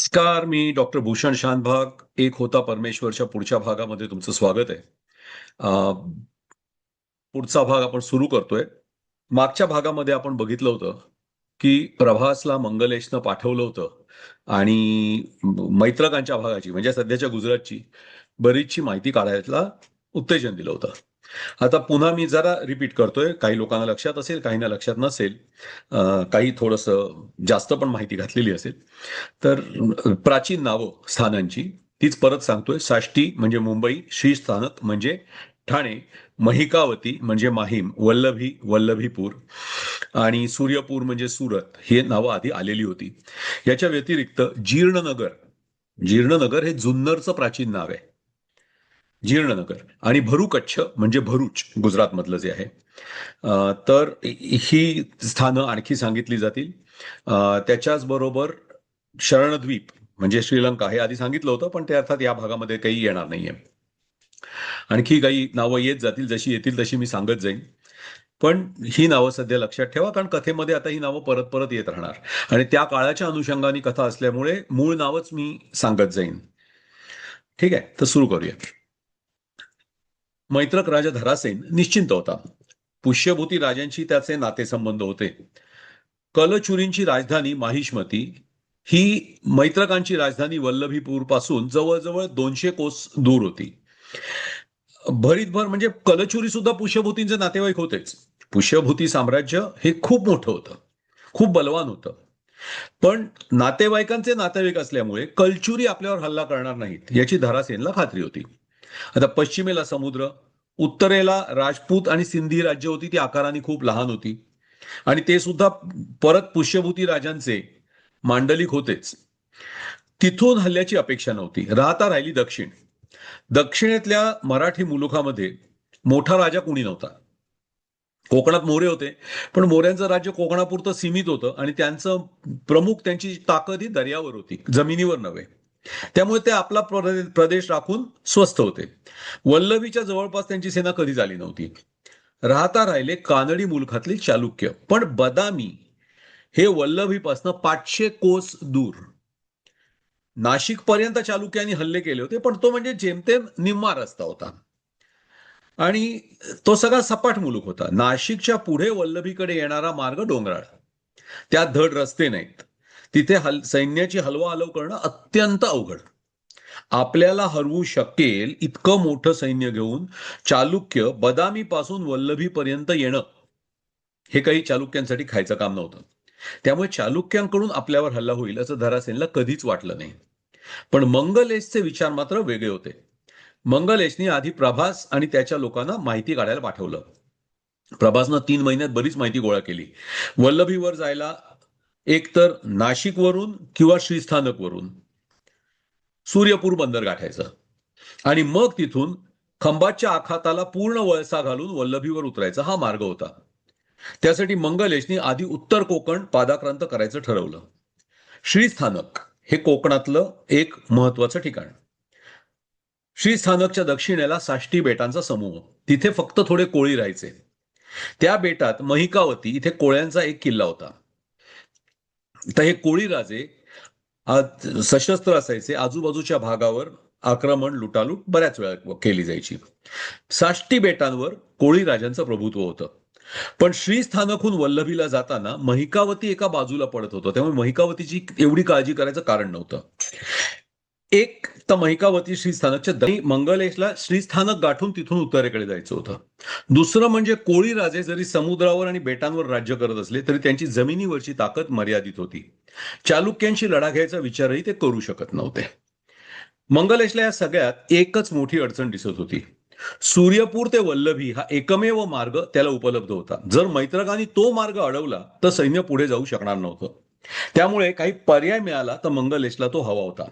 नमस्कार. मी डॉक्टर भूषण शानभाग. एक होता परमेश्वरच्या पुढच्या भागामध्ये तुमचं स्वागत आहे. अ, पुढचा भाग आपण सुरू करतोय. मागच्या भागामध्ये आपण बघितलं होतं, की प्रभासला मंगलेशनं पाठवलं होतं आणि मैत्रकांच्या भागाची म्हणजे सध्याच्या गुजरातची बरीचशी माहिती काढायला उत्तेजन दिलं होतं. आता पुन्हा मी जरा रिपीट करतोय. काही लोकांना लक्षात असेल, काहींना लक्षात नसेल. काही थोडंसं जास्त पण माहिती घातलेली असेल. तर प्राचीन नावं स्थानांची तीच परत सांगतोय. साष्टी म्हणजे मुंबई, श्रीस्थानक म्हणजे ठाणे, महिकावती म्हणजे माहीम, वल्लभी वल्लभीपूर आणि सूर्यपूर म्हणजे सुरत हे नावं आधी आलेली होती. याच्या व्यतिरिक्त जीर्णनगर, जीर्णनगर हे जुन्नरचं प्राचीन नाव आहे. जीर्णनगर आणि भरूकच्छ म्हणजे भरूच गुजरातमधलं जे आहे. तर ही स्थानं आणखी सांगितली जातील. त्याच्याच बरोबर शरणद्वीप म्हणजे श्रीलंका हे आधी सांगितलं होतं, पण ते अर्थात या भागामध्ये काही येणार नाहीये. आणखी काही नावं येत जातील, जशी येतील तशी मी सांगत जाईन. पण ही नावं सध्या लक्षात ठेवा, कारण कथेमध्ये आता ही नावं परत परत येत राहणार आणि त्या काळाच्या अनुषंगाने कथा असल्यामुळे मूळ नावच मी सांगत जाईन. ठीक आहे, तर सुरू करूया. मैत्रक राजा धरासेन निश्चिंत होता. पुष्यभूती राजांशी त्याचे नातेसंबंध होते. कलचुरींची राजधानी माहिष्मती ही मैत्रकांची राजधानी वल्लभीपूर पासून जवळजवळ 200 कोस दूर होती. भरीतभर म्हणजे कलचुरी सुद्धा पुष्यभूतींचे नातेवाईक होतेच. पुष्यभूती साम्राज्य हे खूप मोठं होतं, खूप बलवान होतं. पण नातेवाईकांचे नातेवाईक असल्यामुळे कलचुरी आपल्यावर हल्ला करणार नाहीत याची धरासेनला खात्री होती. आता पश्चिमेला समुद्र, उत्तरेला राजपूत आणि सिंधी राज्य होती, ती आकाराने खूप लहान होती आणि ते सुद्धा परत पुष्यभूती राजांचे मांडलिक होतेच. तिथून हल्ल्याची अपेक्षा नव्हती. राहता राहिली दक्षिण. दक्षिणेतल्या मराठी मुलुखामध्ये मोठा राजा कुणी नव्हता. कोकणात मोरे होते, पण मोऱ्यांचं राज्य कोकणापुरतं सीमित होतं आणि त्यांचं प्रमुख त्यांची ताकद ही दर्यावर होती, जमिनीवर नव्हे. त्यामुळे ते आपला प्रदेश राखून स्वस्थ होते. वल्लभीच्या जवळपास त्यांची सेना कधीच आली नव्हती. राहता राहिले कानडी मुलखातले चालुक्य, पण बदामी हे वल्लभीपासून 500 कोस दूर. नाशिक पर्यंत चालुक्यांनी हल्ले केले होते, पण तो म्हणजे जेमतेम निम्मा रस्ता होता आणि तो सगळा सपाट मुलूक होता. नाशिकच्या पुढे वल्लभीकडे येणारा मार्ग डोंगराळ, त्यात धड रस्ते नाहीत. तिथे सैन्याची हलवाहलव करणं अत्यंत अवघड. आपल्याला हरवू शकेल इतकं मोठं सैन्य घेऊन चालुक्य बदामी पासून वल्लभीपर्यंत येणं हे काही चालुक्यांसाठी खायचं काम नव्हतं. त्यामुळे चालुक्यांकडून आपल्यावर हल्ला होईल असं धरासेनला कधीच वाटलं नाही. पण मंगलेशचे विचार मात्र वेगळे होते. मंगलेशनी आधी प्रभास आणि त्याच्या लोकांना माहिती काढायला पाठवलं. प्रभासनं 3 महिन्यात बरीच माहिती गोळा केली. वल्लभीवर जायला एकतर नाशिकवरून किंवा श्रीस्थानकवरून सूर्यपूर बंदर गाठायचं आणि मग तिथून खंभातच्या आखाताला पूर्ण वळसा घालून वल्लभीवर उतरायचा हा मार्ग होता. त्यासाठी मंगलेशनी आधी उत्तर कोकण पादाक्रांत करायचं ठरवलं. श्रीस्थानक हे कोकणातलं एक महत्वाचं ठिकाण. श्रीस्थानकच्या दक्षिणेला साष्टी बेटांचा समूह, तिथे फक्त थोडे कोळी राहायचे. त्या बेटात महिकावती इथे कोळ्यांचा एक किल्ला होता. तर हे कोळी राजे सशस्त्र असायचे. आजूबाजूच्या भागावर आक्रमण लुटालूट बऱ्याच वेळा केली जायची. साष्टी बेटांवर कोळी राजांचं प्रभुत्व होतं. पण श्रीस्थानकहून वल्लभीला जाताना महिकावती एका बाजूला पडत होतं, त्यामुळे महिकावतीची एवढी काळजी करायचं कारण नव्हतं. एक तर महिकावती श्रीस्थानकच्या मंगलेशला श्रीस्थानक गाठून तिथून उत्तरेकडे जायचं होतं. दुसरं म्हणजे कोळी राजे जरी समुद्रावर आणि बेटांवर राज्य करत असले तरी त्यांची जमिनीवरची ताकद मर्यादित होती. चालुक्यांशी लढा घ्यायचा विचारही ते करू शकत नव्हते. मंगलेशला या सगळ्यात एकच मोठी अडचण दिसत होती. सूर्यपूर ते वल्लभी हा एकमेव मार्ग त्याला उपलब्ध होता. जर मैत्रकांनी तो मार्ग अडवला तर सैन्य पुढे जाऊ शकणार नव्हतं. त्यामुळे काही पर्याय मिळाला तर मंगलेशला तो हवा होता.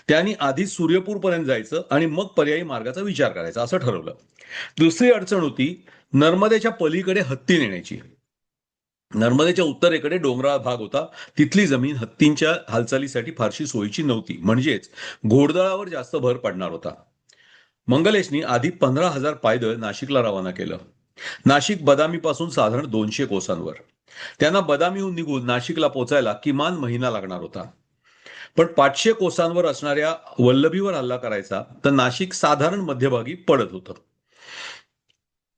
त्यांनी आधी सूर्यपूरपर्यंत जायचं आणि मग पर्यायी मार्गाचा विचार करायचा असं ठरवलं. दुसरी अडचण होती नर्मदेच्या पलीकडे हत्ती नेण्याची. नर्मदेच्या उत्तरेकडे डोंगराळ भाग होता. तिथली जमीन हत्तींच्या हालचालीसाठी फारशी सोयीची नव्हती, म्हणजेच घोडदळावर जास्त भर पडणार होता. मंगलेशनी आधी 15,000 पायदळ नाशिकला रवाना केलं. नाशिक बदामीपासून साधारण 200 कोसांवर. त्यांना बदामीहून निघून नाशिकला पोचायला किमान महिना लागणार होता. पण 500 कोसांवर असणाऱ्या वल्लभीवर हल्ला करायचा तर नाशिक साधारण मध्यभागी पडत होतं.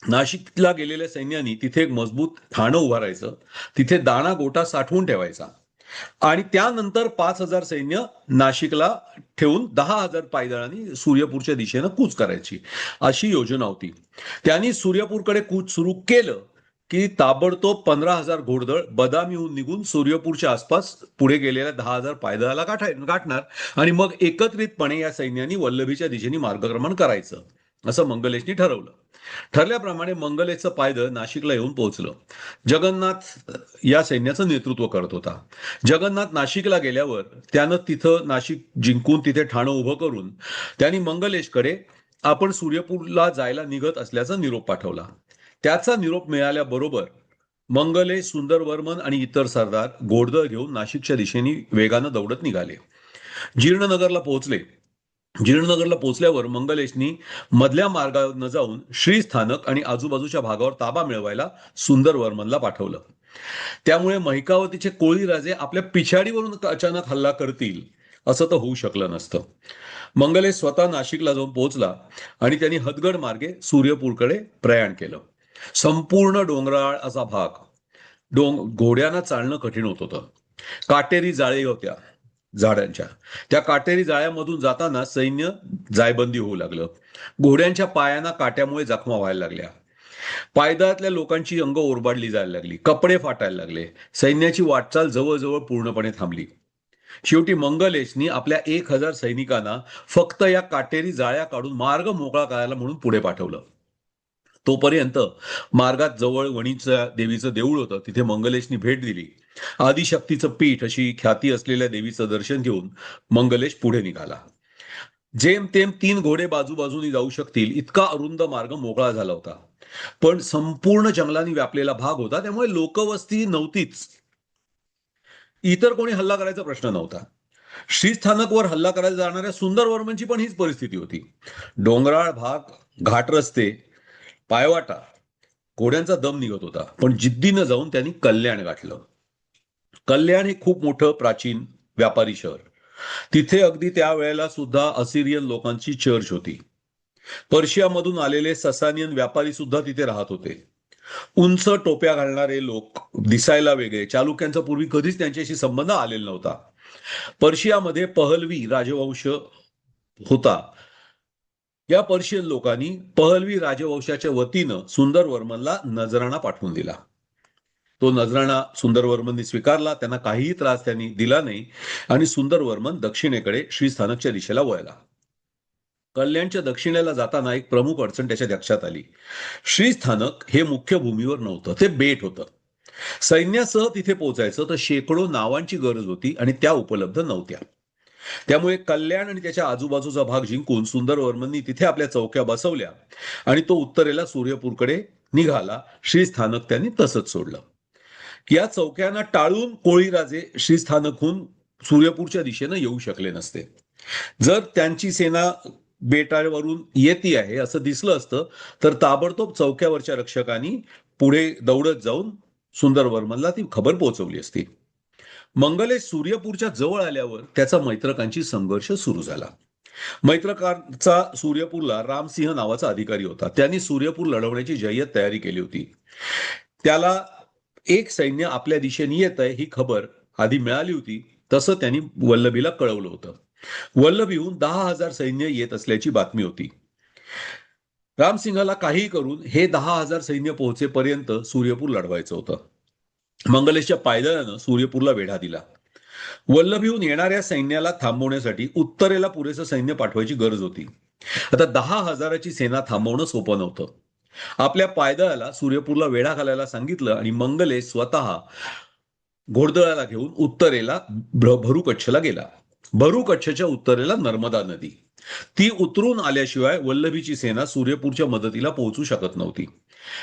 नाशिकला गेलेल्या सैन्यानी तिथे एक मजबूत ठाणं उभारायचं, तिथे दाणा गोटा साठवून ठेवायचा आणि त्यानंतर 5,000 सैन्य नाशिकला ठेवून 10,000 पायदळांनी सूर्यपूरच्या दिशेनं कूच करायची, अशी योजना होती. त्यांनी सूर्यपूरकडे कूच सुरू केलं की ताबडतोब 15,000 घोडदळ बदामीहून निघून सूर्यपूरच्या आसपास पुढे गेलेल्या 10,000 पायदळाला गाठणार आणि मग एकत्रितपणे या सैन्यानी वल्लभीच्या दिशेने मार्गक्रमण करायचं, असं मंगलेशनी ठरवलं. ठरल्याप्रमाणे मंगलेशचं पायदळ नाशिकला येऊन पोहोचलं. जगन्नाथ या सैन्याचं नेतृत्व करत होता. जगन्नाथ नाशिकला गेल्यावर त्यानं तिथं नाशिक जिंकून तिथे ठाणं उभं करून त्यांनी मंगलेशकडे आपण सूर्यपूरला जायला निघत असल्याचा निरोप पाठवला. त्याचा निरोप मिळाल्याबरोबर मंगलेश, सुंदरवर्मन आणि इतर सरदार घोडदळ घेऊन नाशिकच्या दिशेने वेगानं दौडत निघाले. जीर्णनगरला पोहोचले. जीर्णनगरला पोहोचल्यावर मंगलेशनी मधल्या मार्गावर जाऊन श्रीस्थानक आणि आजूबाजूच्या भागावर ताबा मिळवायला सुंदरवर्मनला पाठवलं. त्यामुळे महिकावतीचे कोळी राजे आपल्या पिछाडीवरून अचानक हल्ला करतील असं तर होऊ शकलं नसतं. मंगलेश स्वतः नाशिकला जाऊन पोहोचला आणि त्यांनी हदगड मार्गे सूर्यपूरकडे प्रयाण केलं. संपूर्ण डोंगराळ असा भाग घोड्यांना चालणं कठीण होत होतं. काटेरी जाळे होत्या झाडांच्या, त्या काटेरी जाळ्यामधून जाताना सैन्य जायबंदी होऊ लागलं. घोड्यांच्या पायांना काट्यामुळे जखमा व्हायला लागल्या. पायदळातल्या लोकांची अंग ओरबाडली जायला लागली, कपडे फाटायला लागले. सैन्याची वाटचाल जवळजवळ पूर्णपणे थांबली. शेवटी मंगलेशनी आपल्या 1,000 सैनिकांना फक्त या काटेरी जाळ्या काढून मार्ग मोकळा करायला म्हणून पुढे पाठवलं. तोपर्यंत मार्गात जवळ वणीच्या देवीचं देऊळ होतं, तिथे मंगलेशनी भेट दिली. आदिशक्तीचं पीठ अशी ख्याती असलेल्या देवीचं दर्शन घेऊन मंगलेश पुढे निघाला. जेमतेम 3 घोडे बाजूबाजूनी जाऊ शकतील इतका अरुंद मार्ग मोकळा झाला होता. पण संपूर्ण जंगलांनी व्यापलेला भाग होता, त्यामुळे लोकवस्ती नव्हतीच. इतर कोणी हल्ला करायचा प्रश्न नव्हता. श्रीस्थानकवर हल्ला करायला जाणाऱ्या सुंदरवर्मनची पण हीच परिस्थिती होती. डोंगराळ भाग, घाट रस्ते, पायवाटा, घोड्यांचा दम निघत होता. पण जिद्दीनं जाऊन त्यांनी कल्याण गाठलं. कल्याण हे खूप मोठं प्राचीन व्यापारी शहर. तिथे अगदी त्यावेळेला सुद्धा असिरियन लोकांची चर्च होती. पर्शियामधून आलेले ससानियन व्यापारी सुद्धा तिथे राहत होते. उंच टोप्या घालणारे लोक, दिसायला वेगळे, चालुक्यांचा पूर्वी कधीच त्यांच्याशी संबंध आलेला नव्हता. पर्शियामध्ये पहलवी राजवंश होता. या पर्शियन लोकांनी पहलवी राजवंशाच्या वतीनं सुंदरवर्मनला नजराणा पाठवून दिला. तो नजराणा सुंदरवर्मननी स्वीकारला. त्यांना काहीही त्रास त्यांनी दिला नाही आणि सुंदरवर्मन दक्षिणेकडे श्रीस्थानकच्या दिशेला वळला. कल्याणच्या दक्षिणेला जाताना एक प्रमुख अडचण त्याच्या लक्षात आली. श्रीस्थानक हे मुख्य भूमीवर नव्हतं, ते बेट होतं. सैन्यासह तिथे पोहोचायचं तर शेकडो नावांची गरज होती आणि त्या उपलब्ध नव्हत्या. त्यामुळे कल्याण आणि त्याच्या आजूबाजूचा भाग जिंकून सुंदरवर्मननी तिथे आपल्या चौक्या बसवल्या आणि तो उत्तरेला सूर्यपूरकडे निघाला. श्रीस्थानक त्यांनी तसंच सोडलं. या चौक्यांना टाळून कोळी राजे श्रीस्थानकहून सूर्यपूरच्या दिशेनं येऊ शकले नसते. जर त्यांची सेना बेटावरून येते आहे असं दिसलं असतं तर ताबडतोब चौक्यावरच्या रक्षकांनी पुढे दौडत जाऊन सुंदरवर्मनला ती खबर पोहोचवली असती. मंगलेश सूर्यपूरच्या जवळ आल्यावर त्याचा मैत्रकांशी संघर्ष सुरू झाला. मैत्रकांचा सूर्यपूरला रामसिंह नावाचा अधिकारी होता. त्यांनी सूर्यपूर लढवण्याची जय्यत तयारी केली होती. त्याला एक सैन्य आपल्या दिशेने येत आहे ही खबर आधी मिळाली होती. तसं त्यांनी वल्लभीला कळवलं होतं. वल्लभीहून 10,000 सैन्य येत असल्याची बातमी होती. रामसिंहाला काही करून हे 10,000 सैन्य पोहोचेपर्यंत सूर्यपूर लढवायचं होतं. मंगलेशच्या पायदळानं सूर्यपूरला वेढा दिला. वल्लभीहून येणाऱ्या सैन्याला थांबवण्यासाठी उत्तरेला पुरेसं सैन्य पाठवायची गरज होती. आता 10,000ची सेना थांबवणं सोपं नव्हतं. आपल्या पायदळाला सूर्यपूरला वेढा घालायला सांगितलं आणि मंगलेश स्वतः घोडदळाला घेऊन उत्तरेला भरूकच्छला गेला. भरूकच्छच्या उत्तरेला नर्मदा नदी, ती उतरून आल्याशिवाय वल्लभीची सेना सूर्यपूरच्या मदतीला पोहोचू शकत नव्हती.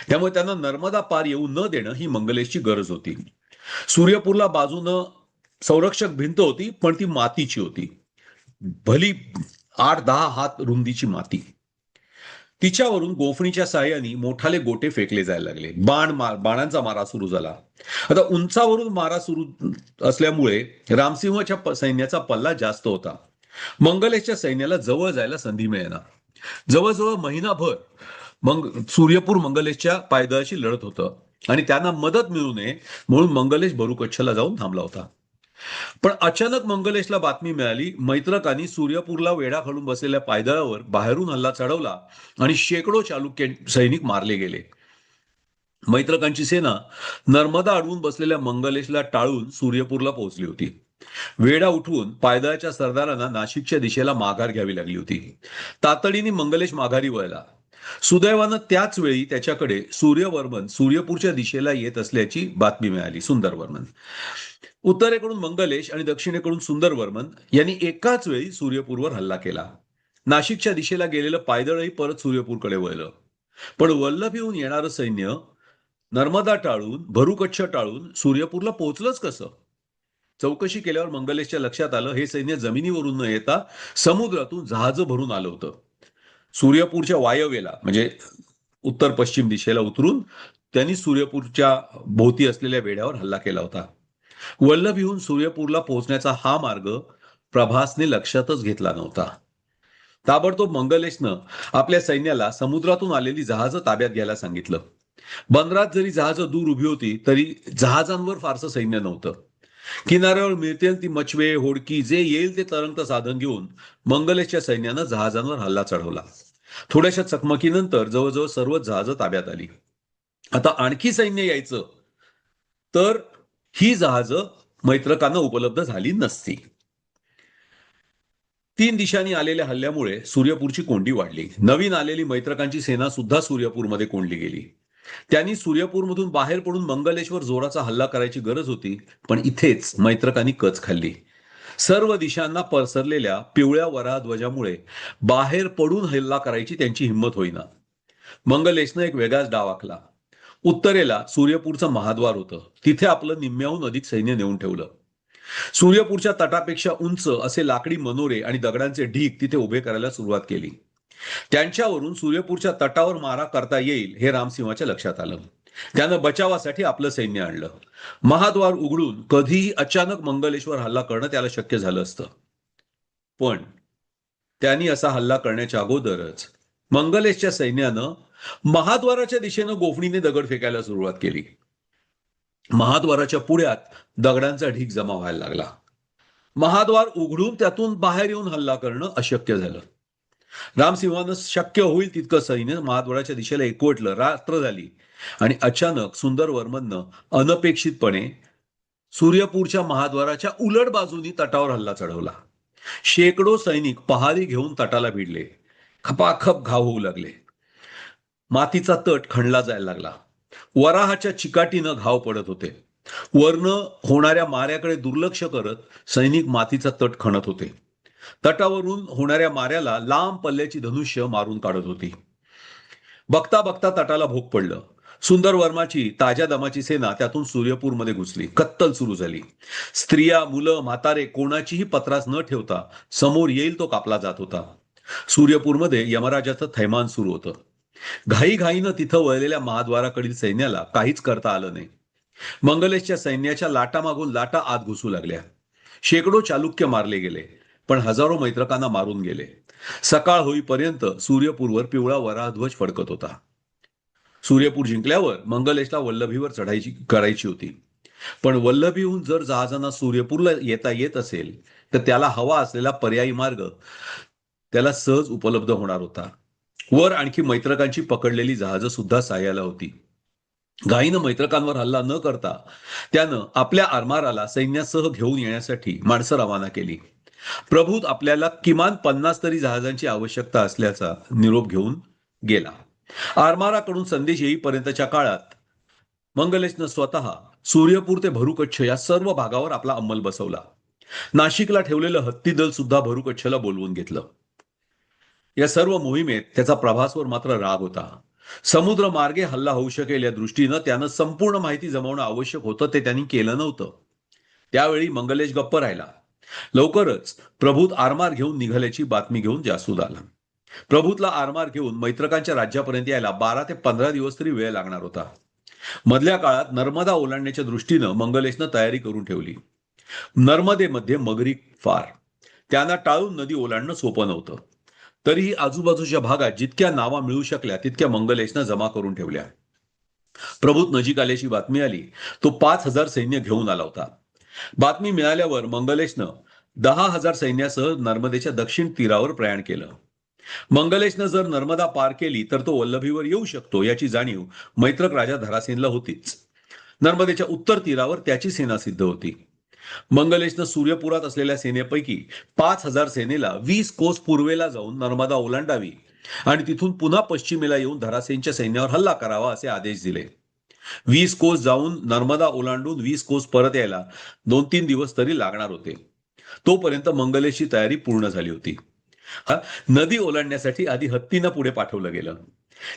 त्यामुळे त्यांना नर्मदा पार येऊ न देणं ही मंगलेशची गरज होती. सूर्यपूरला बाजूनं संरक्षक भिंत होती, पण ती मातीची होती. भली 8-10 हात रुंदीची माती. तिच्यावरून गोफणीच्या साहाय्याने मोठाले गोटे फेकले जायला लागले. बाणांचा मारा सुरू झाला. आता उंचावरून मारा सुरू असल्यामुळे रामसिंहच्या सैन्याचा पल्ला जास्त होता. मंगलेशच्या सैन्याला जवळ जायला संधी मिळेना. जवळजवळ महिनाभर सूर्यपूर मंगलेशच्या पायदळाशी लढत होतं आणि त्यांना मदत मिळू नये म्हणून मंगलेश भरुकच्छला जाऊन थांबला होता. पण अचानक मंगलेशला बातमी मिळाली. मैत्रकांनी सूर्यपूरला वेढा घालून बसलेल्या पायदळावर बाहेरून हल्ला चढवला आणि शेकडो चालुक्य सैनिक मारले गेले. मैत्रकांची सेना नर्मदा अडवून बसलेल्या मंगलेशला टाळून सूर्यपूरला पोहोचली होती. वेढा उठवून पायदळाच्या सरदारांना नाशिकच्या दिशेला माघार घ्यावी लागली होती. तातडीने मंगलेश माघारी वळला. सुदैवानं त्याच वेळी त्याच्याकडे सूर्यवर्मन सूर्यपूरच्या दिशेला येत असल्याची बातमी मिळाली. सुंदरवर्मन उत्तरेकडून मंगलेश आणि दक्षिणेकडून सुंदरवर्मन यांनी एकाच वेळी सूर्यपूरवर हल्ला केला. नाशिकच्या दिशेला गेलेलं पायदळही परत सूर्यपूरकडे वळलं. पण वल्लभीहून येणारं सैन्य नर्मदा टाळून भरुकच्छ टाळून सूर्यपूरला पोहोचलंच कसं? चौकशी केल्यावर मंगलेशच्या लक्षात आलं, हे सैन्य जमिनीवरून न येता समुद्रातून जहाजं भरून आलं होतं. सूर्यपूरच्या वायव्येला म्हणजे उत्तर पश्चिम दिशेला उतरून त्यांनी सूर्यपूरच्या भोवती असलेल्या वेढ्यावर हल्ला केला होता. वल्लभीहून सूर्यपूरला पोहोचण्याचा हा मार्ग प्रभासने लक्षातच घेतला नव्हता. ताबडतोब मंगलेशनं आपल्या सैन्याला समुद्रातून आलेली जहाजं ताब्यात घ्यायला सांगितलं. बंदरात जरी जहाजं दूर उभी होती तरी जहाजांवर फारसं सैन्य नव्हतं. किनाऱ्यावर मिळतील ती मचवे होडकी जे येईल ते तरंगत साधन घेऊन मंगलेशच्या सैन्यानं जहाजांवर हल्ला चढवला. थोड्याशा चकमकीनंतर जवळजवळ सर्व जहाजं ताब्यात आली. आता आणखी सैन्य यायचं तर ही जहाजं मैत्रकांना उपलब्ध झाली नसती. 3 दिशांनी आलेल्या हल्ल्यामुळे सूर्यपूरची कोंडी वाढली. नवीन आलेली मैत्रकांची सेना सुद्धा सूर्यपूरमध्ये कोंडली गेली. त्यांनी सूर्यपूरमधून बाहेर पडून मंगलेशवर जोराचा हल्ला करायची गरज होती, पण इथेच मैत्रकांनी कच खाल्ली. सर्व दिशांना पसरलेल्या पिवळ्या वराहध्वजामुळे बाहेर पडून हल्ला करायची त्यांची हिंमत होईना. मंगलेशनं एक वेगळाच डाव आखला. उत्तरेला सूर्यपूरचं महाद्वार होतं. तिथे आपलं निम्म्याहून अधिक सैन्य नेऊन ठेवलं. सूर्यपूरच्या तटापेक्षा उंच असे लाकडी मनोरे आणि दगडांचे ढीग तिथे उभे करायला सुरुवात केली. त्यांच्यावरून सूर्यपूरच्या तटावर मारा करता येईल हे रामसिंहाच्या लक्षात आलं. त्यानं बचावासाठी आपलं सैन्य आणलं. महाद्वार उघडून कधीही अचानक मंगलेशवर हल्ला करणं त्याला शक्य झालं असतं. पण त्यांनी असा हल्ला करण्याच्या अगोदरच मंगलेशच्या सैन्यानं महाद्वाराच्या दिशेनं गोफणीने दगड फेकायला सुरुवात केली. महाद्वाराच्या पुढ्यात दगडांचा ढीग जमा व्हायला लागला. महाद्वार उघडून त्यातून बाहेर येऊन हल्ला करणं अशक्य झालं. रामसिंहानं शक्य होईल तितकं सैन्य महाद्वाराच्या दिशेला एकवटलं. रात्र झाली आणि अचानक सुंदरवर्मननं अनपेक्षितपणे सूर्यपूरच्या महाद्वाराच्या उलट बाजूनी तटावर हल्ला चढवला. शेकडो सैनिक पहारी घेऊन तटाला भिडले. खपाखप घाव होऊ लागले. मातीचा तट खणला जायला लागला. वराहाच्या चिकाटीनं घाव पडत होते. वर्ण होणाऱ्या माऱ्याकडे दुर्लक्ष करत सैनिक मातीचा तट खणत होते. तटावरून होणाऱ्या माऱ्याला लांब पल्ल्याची धनुष्य मारून काढत होती. बघता बघता तटाला भोग पडलं. सुंदरवर्माची ताज्या दमाची सेना त्यातून सूर्यपूरमध्ये घुसली. कत्तल सुरू झाली. स्त्रिया, मुलं, म्हातारे कोणाचीही पत्रास न ठेवता समोर येईल तो कापला जात होता. सूर्यपूरमध्ये यमराजाचं थैमान सुरू होतं. घाईघाईनं तिथं वळलेल्या महाद्वाराकडील सैन्याला काहीच करता आलं नाही. मंगलेशच्या सैन्याच्या लाटामागून लाटा आत घुसू लागल्या. शेकडो चालुक्य मारले गेले, पण हजारो मैत्रकांना मारून गेले. सकाळ होईपर्यंत सूर्यपूरवर पिवळा वराहध्वज फडकत होता. सूर्यपूर जिंकल्यावर मंगलेशला वल्लभीवर चढायची करायची होती. पण वल्लभीहून जर जहाजांना सूर्यपूरला येता येत असेल तर त्याला हवा असलेला पर्यायी मार्ग त्याला सहज उपलब्ध होणार होता. वर आणखी मैत्रकांची पकडलेली जहाजं सुद्धा साह्याला होती. घाईनं मैत्रकांवर हल्ला न करता त्यानं आपल्या आरमाराला सैन्यासह घेऊन येण्यासाठी माणसं रवाना केली. प्रभूत आपल्याला किमान 50 तरी जहाजांची आवश्यकता असल्याचा निरोप घेऊन गेला. आरमाराकडून संदेश येईपर्यंतच्या काळात मंगलेशनं स्वतः सूर्यपूर ते भरुकच्छ या सर्व भागावर आपला अंमल बसवला. नाशिकला ठेवलेलं हत्ती दल सुद्धा भरुकच्छला बोलवून घेतलं. या सर्व मोहिमेत त्याचा प्रभासवर मात्र राग होता. समुद्र मार्गे हल्ला होऊ शकेल या दृष्टीनं त्यानं संपूर्ण माहिती जमवणं आवश्यक होतं ते त्यांनी केलं नव्हतं. त्यावेळी मंगलेश गप्प राहिला. लवकरच प्रभूत आरमार घेऊन निघाल्याची बातमी घेऊन जासूद आला. प्रभूतला आरमार घेऊन मैत्रकांच्या राज्यापर्यंत यायला 12 ते 15 दिवस तरी वेळ लागणार होता. मधल्या काळात नर्मदा ओलांडण्याच्या दृष्टीनं मंगलेशनं तयारी करून ठेवली. नर्मदेमध्ये मगरी फार, त्यांना टाळून नदी ओलांडणं सोपं नव्हतं. तरीही आजूबाजूच्या भागात जितक्या नावा मिळू शकल्या तितक्या मंगलेशनं जमा करून ठेवल्या. प्रभूत नजीक आल्याची बातमी आली. तो 5,000 सैन्य घेऊन आला होता. बातमी मिळाल्यावर मंगलेशनं 10,000 सैन्यासह नर्मदेच्या दक्षिण तीरावर प्रयाण केलं. मंगलेशनं जर नर्मदा पार केली तर तो वल्लभीवर येऊ शकतो याची जाणीव मैत्रक राजा धरासेनला होतीच. नर्मदेच्या उत्तर तीरावर त्याची सेना सिद्ध होती. मंगलेशनं सूर्यपुरात असलेल्या सेनेपैकी 5,000 सेनेला 20 कोस पूर्वेला जाऊन नर्मदा ओलांडावी आणि तिथून पुन्हा पश्चिमेला येऊन धरासेनच्या सैन्यावर हल्ला करावा असे आदेश दिले. 20 कोस जाऊन नर्मदा ओलांडून 20 कोस परत यायला 2-3 दिवस तरी लागणार होते. तोपर्यंत मंगलेशची तयारी पूर्ण झाली होती. नदी ओलांडण्यासाठी आधी हत्तींना पुढे पाठवलं गेलं.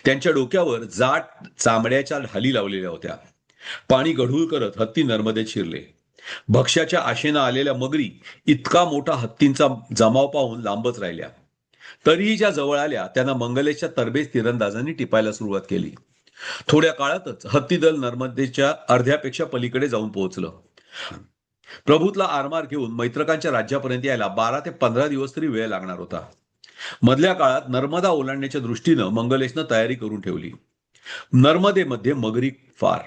त्यांच्या डोक्यावर जाट चामड्याच्या ढाली लावलेल्या होत्या. पाणी गढूळ करत हत्ती नर्मदेत शिरले. भक्ष्याच्या आशेनं आलेल्या मगरी इतका मोठा हत्तींचा जमाव पाहून लांबच राहिल्या. तरीही ज्या जवळ आल्या त्यांना मंगलेशच्या तरबेज तिरंदाजांनी टिपायला सुरुवात केली. थोड्या काळातच हत्तीदल नर्मदेच्या अर्ध्यापेक्षा पलीकडे जाऊन पोहोचलं. प्रभूतला आरमार घेऊन मैत्रकांच्या राज्यापर्यंत यायला 12 ते 15 दिवस तरी वेळ लागणार होता. मधल्या काळात नर्मदा ओलांडण्याच्या दृष्टीनं मंगलेशनं तयारी करून ठेवली. नर्मदेमध्ये मगरी फार,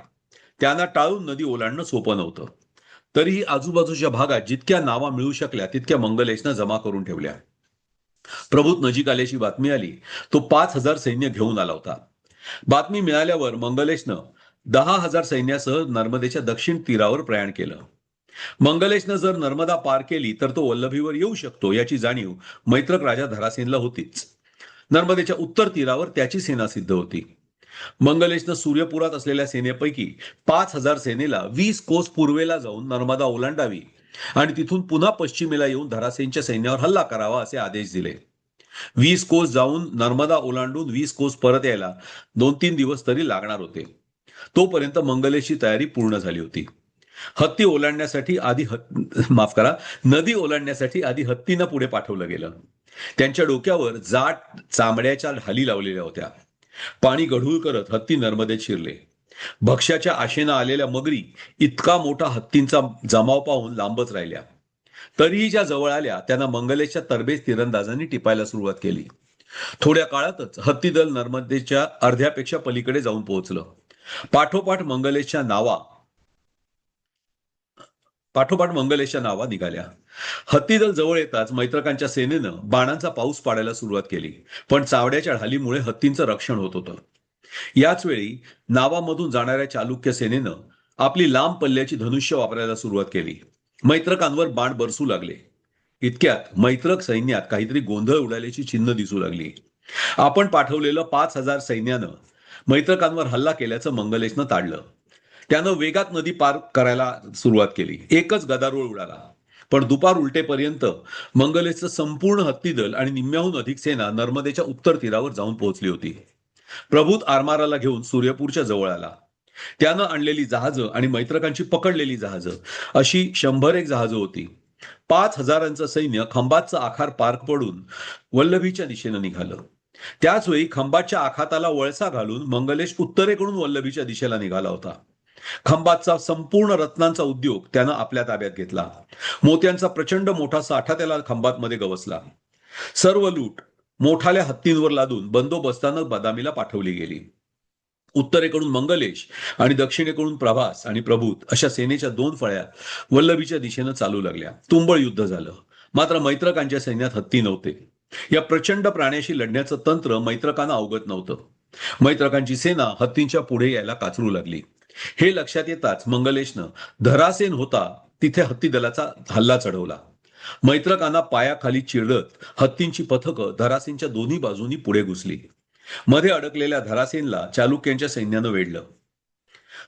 त्यांना टाळून नदी ओलांडणं सोपं नव्हतं. तरीही आजूबाजूच्या भागात जितक्या नावा मिळू शकल्या तितक्या मंगलेशनं जमा करून ठेवल्या. प्रभूत नजीक आल्याची बातमी आली. तो 5,000 सैन्य घेऊन आला होता. बातमी मिळाल्यावर मंगलेशनं 10,000 सैन्यासह नर्मदेच्या दक्षिण तीरावर प्रयाण केलं. मंगलेशनं जर नर्मदा पार केली तर तो वल्लभीवर येऊ शकतो याची जाणीव मैत्रक राजा धरासेनला होतीच. नर्मदेच्या उत्तर तीरावर त्याची सेना सिद्ध होती. मंगलेशनं सूर्यपुरात असलेल्या सेनेपैकी 5,000 सेनेला 20 कोस पूर्वेला जाऊन नर्मदा ओलांडावी आणि तिथून पुन्हा पश्चिमेला येऊन धरासेनच्या सैन्यावर हल्ला करावा असे आदेश दिले. 20 कोस जाऊन नर्मदा ओलांडून 20 कोस परत यायला 2-3 दिवस तरी लागणार होते. तोपर्यंत मंगलेशची तयारी पूर्ण झाली होती. नदी ओलांडण्यासाठी आधी हत्तींना पुढे पाठवलं गेलं. त्यांच्या डोक्यावर जाट चामड्याच्या ढाली लावलेल्या होत्या. पाणी गढूळ करत हत्ती नर्मदेत शिरले. भक्ष्याच्या आशेनं आलेल्या मगरी इतका मोठा हत्तींचा जमाव पाहून लांबच राहिल्या. तरीही ज्या जवळ आल्या त्यांना मंगलेशच्या तरबेज तिरंदाजांनी टिपायला सुरुवात केली. थोड्या काळातच हत्तीदल नर्मदेच्या अर्ध्यापेक्षा पलीकडे जाऊन पोहोचलं. पाठोपाठ मंगलेशच्या नावा निघाल्या. हत्तीदल जवळ येताच मैत्रकांच्या सेनेनं बाणांचा पाऊस पाडायला सुरुवात केली. पण चावड्याच्या ढालीमुळे हत्तींचं रक्षण होत होतं. याच वेळी नावामधून जाणाऱ्या चालुक्य सेनेनं आपली लांब पल्ल्याची धनुष्य वापरायला सुरुवात केली. मैत्रकांवर बाण बरसू लागले. इतक्यात मैत्रक सैन्यात काहीतरी गोंधळ उडाल्याची चिन्ह दिसू लागली. आपण पाठवलेलं 5,000 सैन्यानं मैत्रकांवर हल्ला केल्याचं मंगलेशनं ताडलं. त्यानं वेगात नदी पार करायला सुरुवात केली. एकच गदारोळ उडाला. पण दुपार उलटेपर्यंत मंगलेशचं संपूर्ण हत्तीदल आणि निम्म्याहून अधिक सेना नर्मदेच्या उत्तर तीरावर जाऊन पोहोचली होती. प्रभूत आरमाराला घेऊन सूर्यपूरच्या जवळ आला. त्यानं आणलेली जहाजं आणि मैत्रकांची पकडलेली जहाजं अशी 101 जहाजं होती. 5,000 सैन्य खंबातचा आखार पार पडून वल्लभीच्या दिशेनं निघालं. त्याचवेळी खंबातच्या आखाताला वळसा घालून मंगलेश उत्तरेकडून वल्लभीच्या दिशेला निघाला होता. खंबातचा संपूर्ण रत्नांचा उद्योग त्यानं आपल्या ताब्यात घेतला. मोत्यांचा प्रचंड मोठा साठा त्याला खंबातमध्ये गवसला. सर्व लूट मोठाल्या हत्तींवर लादून बंदोबस्तानं बदामीला पाठवली गेली. उत्तरेकडून मंगलेश आणि दक्षिणेकडून प्रभास आणि प्रभूत अशा सेनेच्या 2 फळ्या वल्लभीच्या दिशेनं चालू लागल्या. तुंबळ युद्ध झालं. मात्र मैत्रकांच्या सैन्यात हत्ती नव्हते. या प्रचंड प्राण्याशी लढण्याचं तंत्र मैत्रकांना अवगत नव्हतं. मैत्रकांची सेना हत्तींच्या पुढे यायला काचरू लागली. हे लक्षात येताच मंगलेशनं धरासेन होता तिथे हत्ती दलाचा हल्ला चढवला. मैत्रकांना पायाखाली चिरडत हत्तींची पथकं धरासेनच्या दोन्ही बाजूनी पुढे घुसली. मध्ये अडकलेल्या धरासेनला चालुक्यांच्या सैन्यानं वेढलं.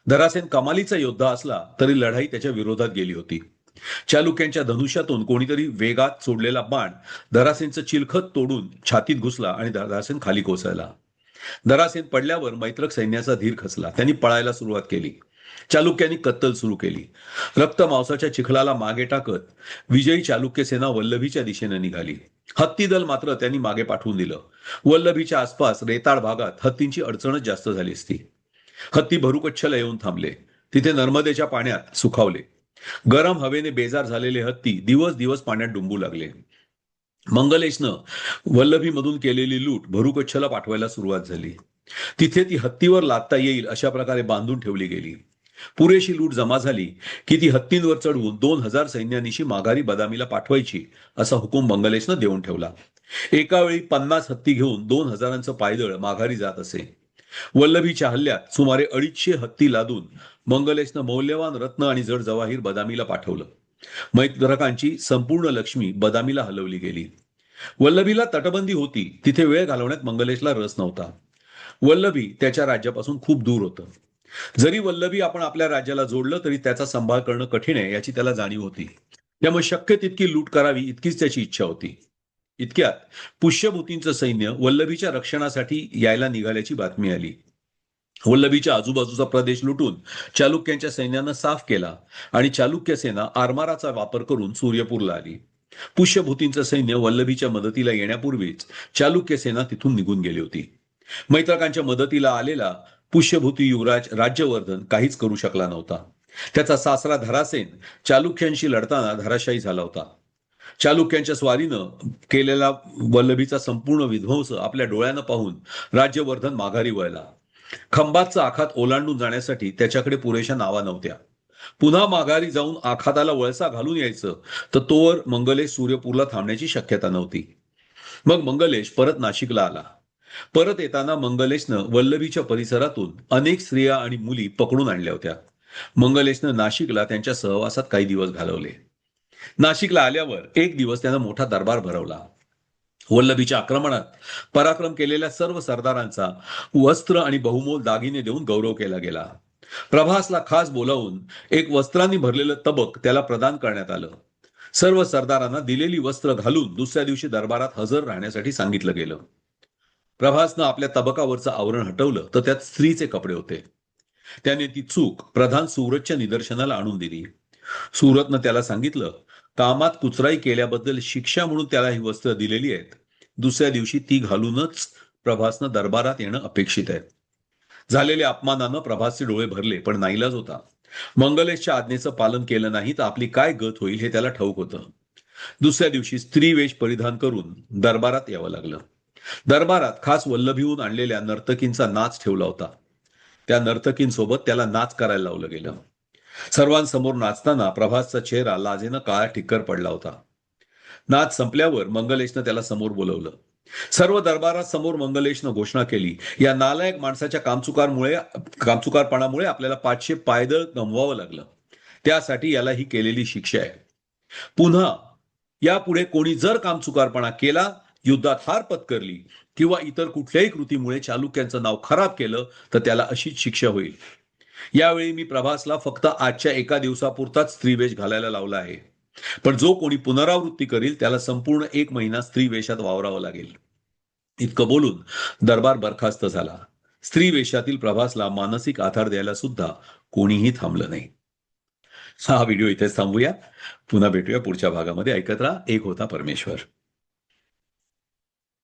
धरासेन कमालीचा योद्धा असला तरी लढाई त्याच्या विरोधात गेली होती. चालुक्यांच्या धनुष्यातून कोणीतरी वेगात सोडलेला बाण धरासेनचं चिलखत तोडून छातीत घुसला आणि धरासेन खाली कोसळला. धरासेन पडल्यावर मैत्रक सैन्याचा धीर खचला. त्यांनी पळायला सुरुवात केली. चालुक्यांनी कत्तल सुरू केली. रक्त मांसाच्या चिखलाला मागे टाकत विजयी चालुक्य सेना वल्लभीच्या दिशेने निघाली. हत्ती दल मात्र त्यांनी मागे पाठवून दिलं. वल्लभीच्या आसपास रेताळ भागात हत्तींची अडचणच जास्त झाली असती. हत्ती भरूकच्छला येऊन थांबले. तिथे नर्मदेच्या पाण्यात सुखावले. गरम हवेने बेजार झालेले हत्ती दिवस दिवस पाण्यात डुंबू लागले. मंगलेशनं वल्लभीमधून केलेली लूट भरूकच्छला पाठवायला सुरुवात झाली. तिथे ती हत्तीवर लादता येईल अशा प्रकारे बांधून ठेवली गेली. पुरेशी लूट जमा झाली की ती हत्तींवर चढवून 2000 सैन्यानिशी माघारी बदामीला पाठवायची असा हुकूम मंगलेशनं देऊन ठेवला. एका वेळी 50 हत्ती घेऊन 2000चं पायदळ माघारी जात असे. वल्लभीच्या हल्ल्यात सुमारे 250 हत्ती लादून मंगलेशनं मौल्यवान रत्न आणि जड जवाहीर बदामीला पाठवलं. मैत्रकांची संपूर्ण लक्ष्मी बदामीला हलवली गेली. वल्लभीला तटबंदी होती, तिथे वेळ घालवण्यात मंगलेशला रस नव्हता. वल्लभी त्याच्या राज्यापासून खूप दूर होतं. जरी वल्लभी आपण आपल्या राज्याला जोडलं तरी त्याचा सांभाळ करणं कठीण आहे याची त्याला जाणीव होती. त्यामुळे शक्य तितकी लूट करावी इतकीच त्याची इच्छा होती. इतक्यात पुष्यभूतींचं सैन्य वल्लभीच्या रक्षणासाठी यायला निघाल्याची बातमी आली. वल्लभीच्या आजूबाजूचा प्रदेश लुटून चालुक्यांच्या सैन्यानं साफ केला आणि चालुक्य सेना आरमाराचा वापर करून सूर्यपूरला आली. पुष्यभूतींचं सैन्य वल्लभीच्या मदतीला येण्यापूर्वीच चालुक्य सेना तिथून निघून गेली होती. मैत्रकांच्या मदतीला आलेला पुष्यभूती युवराज राज्यवर्धन काहीच करू शकला नव्हता. त्याचा सासरा धरासेन चालुक्यांशी लढताना धराशायी झाला होता. चालुक्यांच्या स्वारीनं केलेला वल्लभीचा संपूर्ण विध्वंस आपल्या डोळ्यानं पाहून राज्यवर्धन माघारी वळला. खंबातचा आखात ओलांडून जाण्यासाठी त्याच्याकडे पुरेशा नावा नव्हत्या. पुन्हा माघारी जाऊन आखाताला वळसा घालून यायचं तर तोवर मंगलेश सूर्यपूरला थांबण्याची शक्यता नव्हती. मग मंगलेश परत नाशिकला आला. परत येताना मंगलेशनं वल्लभीच्या परिसरातून अनेक स्त्रिया आणि मुली पकडून आणल्या होत्या. मंगलेशनं नाशिकला त्यांच्या सहवासात काही दिवस घालवले. नाशिकला आल्यावर एक दिवस त्यानं मोठा दरबार भरवला. वल्लभीच्या आक्रमणात पराक्रम केलेल्या सर्व सरदारांचा वस्त्र आणि बहुमोल दागिने देऊन गौरव केला गेला. प्रभासला खास बोलावून एक वस्त्रांनी भरलेलं तबक त्याला प्रदान करण्यात आलं. सर्व सरदारांना दिलेली वस्त्र घालून दुसऱ्या दिवशी दरबारात हजर राहण्यासाठी सांगितलं गेलं. प्रभासनं आपल्या तबकावरचं आवरण हटवलं तर त्यात स्त्रीचे कपडे होते. त्याने ती चूक प्रधान सुरतच्या निदर्शनाला आणून दिली. सुरतनं त्याला सांगितलं, कामात कुचराई केल्याबद्दल शिक्षा म्हणून त्याला ही वस्त्र दिलेली आहेत. दुसऱ्या दिवशी ती घालूनच प्रभासनं दरबारात येणं अपेक्षित आहे. झालेल्या अपमानानं प्रभासचे डोळे भरले, पण नाईलाज होता. मंगलेशच्या आज्ञेचं पालन केलं नाही तर आपली काय गत होईल हे त्याला ठाऊक होतं. दुसऱ्या दिवशी स्त्री वेश परिधान करून दरबारात यावं लागलं. दरबारात खास वल्लभीहून आणलेल्या नर्तकींचा नाच ठेवला होता. त्या नर्तकींसोबत त्याला नाच करायला लावलं गेलं. सर्वांसमोर नाचताना प्रभासचा चेहरा लाजेनं काळा ठिक्कर पडला होता. नाच संपल्यावर मंगलेशनं त्याला समोर बोलवलं. सर्व दरबारासमोर मंगलेशनं घोषणा केली, या नालायक माणसाच्या कामचुकारपणामुळे आपल्याला 500 पायदळ गमवावं लागलं. त्यासाठी याला ही केलेली शिक्षा आहे. पुन्हा यापुढे कोणी जर कामचुकारपणा केला, युद्धात हार पत्करली किंवा इतर कुठल्याही कृतीमुळे चालुक्यांचं नाव खराब केलं तर त्याला अशीच शिक्षा होईल. यावेळी मी प्रभासला फक्त आजच्या एका दिवसापुरताच स्त्रीवेश घालायला लावला आहे, पण जो कोणी पुनरावृत्ती करील त्याला संपूर्ण 1 महिना स्त्री वेशात वावरावं लागेल. इतकं बोलून दरबार बरखास्त झाला. स्त्री वेशातील प्रभासला मानसिक आधार द्यायला सुद्धा कोणीही थांबलं नाही. हा व्हिडिओ इथेच थांबूया. पुन्हा भेटूया पुढच्या भागामध्ये. ऐकत राहा एक होता परमेश्वर.